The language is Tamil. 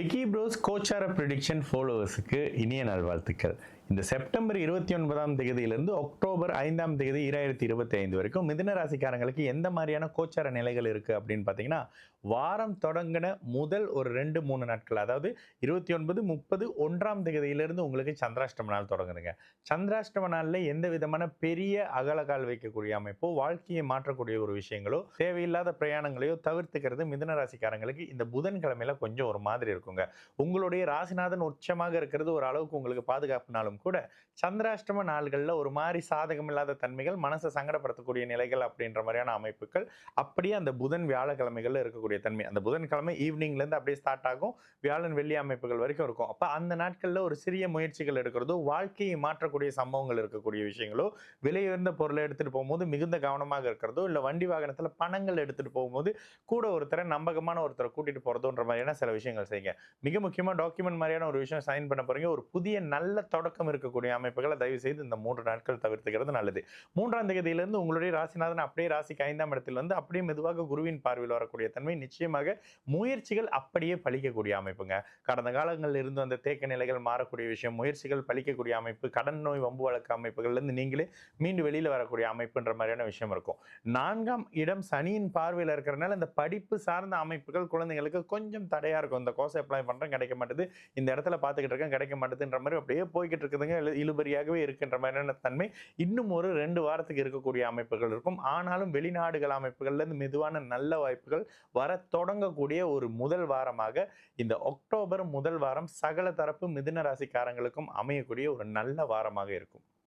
விக்கி ப்ரோஸ் கோச்சார ப்ரிடிக்ஷன் ஃபாலோவர்ஸுக்கு இனிய நல்வாழ்த்துக்கள். இந்த செப்டம்பர் 29ஆம் தேதியிலிருந்து அக்டோபர் 5ஆம் தேதி 2025 வரைக்கும் மிதுன ராசிக்காரங்களுக்கு எந்த மாதிரியான கோச்சார நிலைகள் இருக்குது அப்படின்னு பார்த்தீங்கன்னா, வாரம் தொடங்கின முதல் ஒரு 2-3 நாட்கள், அதாவது 29, 30, 1ஆம் தேதியிலிருந்து உங்களுக்கு சந்திராஷ்டம நாள் தொடங்குதுங்க. சந்திராஷ்டம நாளில் எந்த விதமான பெரிய அகலகால் வைக்கக்கூடிய அமைப்போ, வாழ்க்கையை மாற்றக்கூடிய ஒரு விஷயங்களோ, தேவையில்லாத பிரயாணங்களையோ தவிர்த்துக்கிறது மிதுன ராசிக்காரங்களுக்கு இந்த புதன்கிழமையில கொஞ்சம் ஒரு மாதிரி இருக்குங்க. உங்களுடைய ராசிநாதன் உச்சமாக இருக்கிறது ஒரு அளவுக்கு உங்களுக்கு பாதுகாப்புனாலும் கூட, சந்திராஷ்டம நாள்கள்ல ஒரு மாதிரி சாதகம் இல்லாத தன்மைகள், மனசை சங்கடப்படுத்தக்கூடிய நிலைகள் அப்படின்ற மாதிரியான அமைப்புகள் அப்படியே அந்த புதன் வியாழக்கிழமைகள்ல இருக்கக்கூடிய தன்மை. அந்த புதன்கிழமை ஈவினிங்ல இருந்து அப்படியே ஸ்டார்ட் ஆகும், வியாழன் வெள்ளி அமைப்புகள் வரைக்கும் இருக்கும். அப்ப அந்த நாட்கள்ல ஒரு சிறிய முயற்சிகள் எடுக்கிறதோ, வாழ்க்கையை மாற்றக்கூடிய சம்பவங்கள் இருக்கக்கூடிய விஷயங்களோ, விலையுயர்ந்த பொருளை எடுத்துட்டு போகும்போது மிகுந்த கவனமாக இருக்கிறதோ, இல்ல வண்டி வாகனத்துல பணங்கள் எடுத்துட்டு போகும்போது கூட ஒருத்தரை நம்பகமான ஒருத்தரை கூட்டிட்டு போறதோன்ற மாதிரியான சில விஷயங்கள் செய்யுங்க. மிக முக்கியமா டாக்குமெண்ட் மாதிரியான ஒரு விஷயம் சைன் பண்ண போறீங்க, ஒரு புதிய நல்ல தொடக்கம் இருக்கக்கூடிய அமைப்புகளை தயவு செய்து இந்த 3 நாட்கள் தவிர்த்துக்கிறது நல்லது. 3ஆம் தேதியிலிருந்து உங்களுடைய ராசிநாதன் அப்படியே ராசிக்கு 5ஆம் இடத்தில் வந்து அப்படியே மெதுவாக குருவின் பார்வையில் வரக்கூடிய தன்மை, நிச்சயமாக முயற்சிகள் அப்படியே பலிக்கக்கூடிய அமைப்புங்க. கடந்த காலங்களில் இருந்து அந்த தேக்க நிலைகள் மாறக்கூடிய விஷயம், முயற்சிகள் பலிக்கக்கூடிய அமைப்பு, கடன் நோய் வம்பு வழக்கு அமைப்புகள்ல இருந்து நீங்களே மீண்டு வெளியில வரக்கூடிய அமைப்புன்ற மாதிரியான விஷயம் இருக்கும். 4ஆம் இடம் சனியின் பார்வையில் இருக்கிறதுனால இந்த படிப்பு சார்ந்த அமைப்புகள் குழந்தைங்களுக்கு கொஞ்சம் தடையா இருக்கும். இந்த கோர்ஸ் அப்ளை பண்றேன் கிடைக்க மாட்டேது, இந்த இடத்துல பார்த்துக்கிட்டு இருக்கேன் கிடைக்க மாட்டேதுன்ற மாதிரி அப்படியே போய்கிட்டு இருக்குதுங்க. இழுபறியாகவே இருக்கின்ற மாதிரியான தன்மை இன்னும் ஒரு 2 வாரத்துக்கு இருக்கக்கூடிய அமைப்புகள் இருக்கும். ஆனாலும் வெளிநாடுகள் அமைப்புகள்ல இருந்து மெதுவான நல்ல வாய்ப்புகள் வர தொடங்கக்கூடிய ஒரு முதல் வாரமாக இந்த அக்டோபர் முதல் வாரம் சகல தரப்பு மிதுன ராசிக்காரங்களுக்கும் அமையக்கூடிய ஒரு நல்ல வாரமாக இருக்கும்.